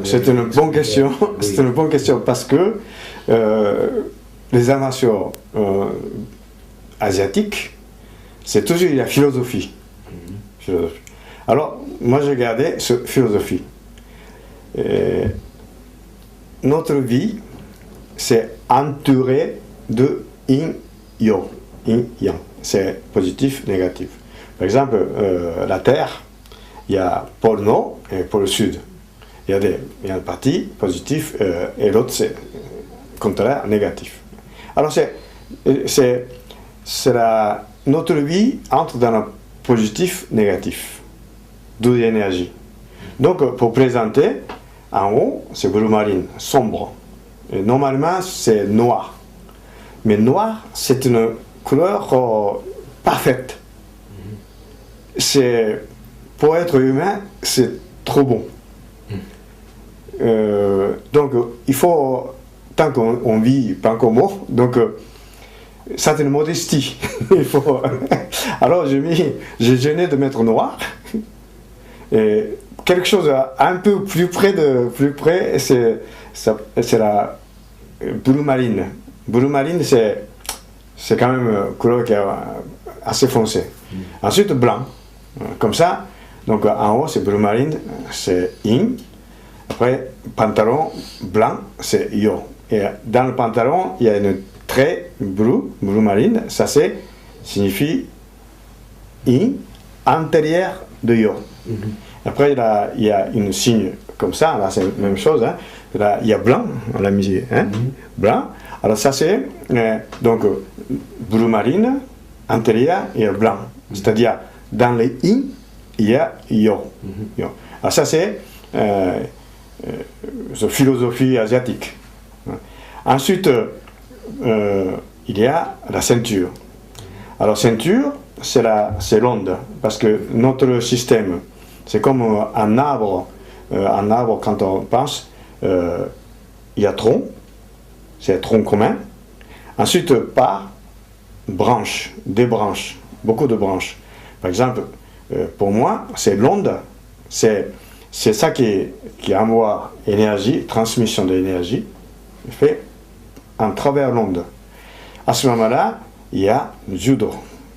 C'est une bonne question. Oui. C'est une bonne question parce que les arts martiaux asiatiques, c'est toujours la philosophie. Philosophie. Alors, moi j'ai regardé cette philosophie. Notre vie, c'est entouré de yin-yang. Yin-yang. C'est positif, négatif. Par exemple, la Terre, il y a pôle nord et pôle sud. Il y a une partie positive et l'autre c'est contraire, négatif. Alors notre vie entre dans le positif, négatif, d'où l'énergie. Donc pour présenter, en haut c'est bleu marine, sombre. Et normalement c'est noir. Mais noir c'est une couleur parfaite. Pour être humain, c'est trop bon. Donc il faut, tant qu'on vit, pas qu'on mort, donc c'est une modestie. Il faut. Alors j'ai gêné de mettre noir. Et quelque chose un peu plus près, c'est la blue marine. Blue marine, c'est quand même une couleur qui est assez foncée. Ensuite blanc, comme ça. Donc en haut c'est blue marine, c'est yin. Après pantalon blanc, c'est yo. Et dans le pantalon, il y a une trait bleu marine. Ça signifie yin antérieur de yo. Après il y a une signe comme ça. Là c'est la même chose. Hein. Là il y a blanc, on l'a mis. Hein. Blanc. Alors ça c'est donc bleu marine antérieur et blanc. C'est-à-dire dans les yin il y a yo. Alors ça c'est philosophie asiatique. Ensuite, il y a la ceinture. Alors ceinture, c'est l'onde, parce que notre système, c'est comme un arbre. Un arbre, quand on pense, il y a tronc, c'est tronc commun. Ensuite, par branche, des branches, beaucoup de branches. Par exemple, pour moi, c'est l'onde, c'est ça qui envoie énergie, transmission de l'énergie, fait à travers l'onde. À ce moment-là, il y a judo,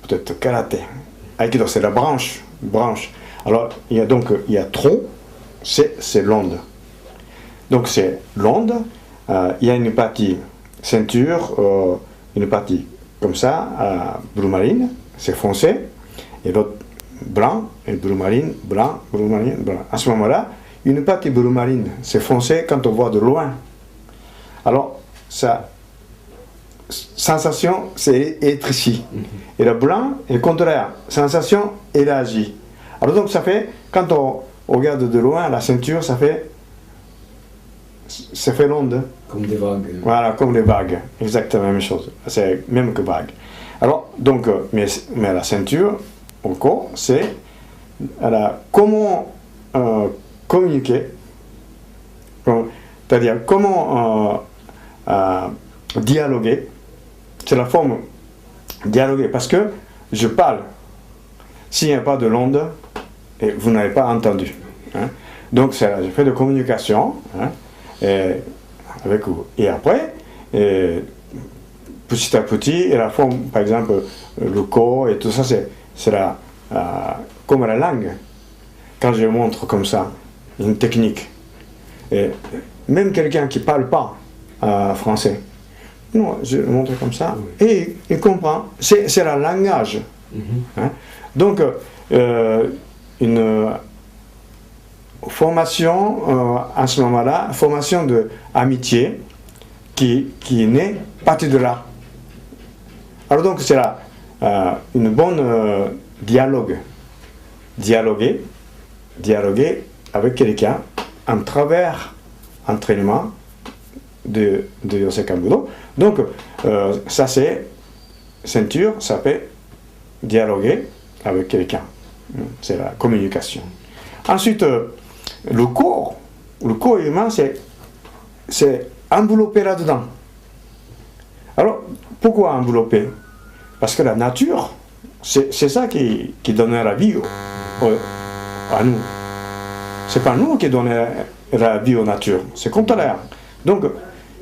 peut-être karaté. Aikido, c'est la branche. Alors, il y a tronc, c'est l'onde. Donc, c'est l'onde, il y a une partie ceinture, une partie comme ça, bleu marine, c'est foncé, et l'autre blanc, et bleu marine, blanc, bleu marine, blanc. À ce moment-là, une partie bleu marine, c'est foncé quand on voit de loin. Alors, ça, sensation, c'est être ici. Et le blanc est le contraire, sensation élargie. Alors donc ça fait, quand on regarde de loin, la ceinture, ça fait l'onde. Comme des vagues. Voilà, comme des vagues. Exactement la même chose. C'est même que vague. Alors, donc, mais la ceinture, encore, c'est comment communiquer, c'est-à-dire comment dialoguer. C'est la forme dialoguer, parce que je parle. S'il n'y a pas de l'onde, et vous n'avez pas entendu. Hein. Donc, je fais de communication avec vous. Et après, petit à petit, et la forme, par exemple, le corps et tout ça, c'est comme la langue. Quand je montre comme ça, une technique. Et même quelqu'un qui ne parle pas français, non, je le montre comme ça, et il comprend. C'est le langage. Hein. Donc, une formation, à ce moment-là, formation d'amitié qui est née partie de là. Alors donc, c'est là une bonne dialogue. Dialoguer avec quelqu'un en travers entraînement de Yosekan Budo. Donc, ça c'est ceinture, ça fait dialoguer avec quelqu'un. C'est la communication. Ensuite, le corps humain, c'est enveloppé là-dedans. Alors, pourquoi envelopper? Parce que la nature, c'est ça qui donne la vie à nous. C'est pas nous qui donnons la vie aux natures, c'est contraire. Donc,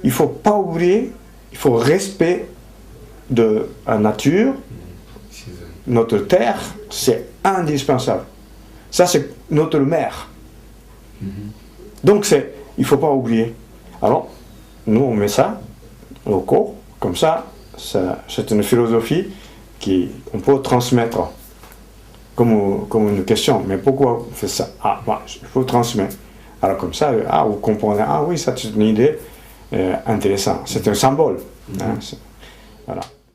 il ne faut pas oublier, il faut respect de la nature, notre terre, c'est indispensable. Ça, c'est notre mère. Donc, il ne faut pas oublier. Alors, nous, on met ça au cours, comme ça, c'est une philosophie qu'on peut transmettre comme une question. Mais pourquoi on fait ça? Ah, bah, il faut transmettre. Alors, comme ça, vous comprenez, ah oui, ça, c'est une idée intéressante. C'est un symbole. Hein, voilà.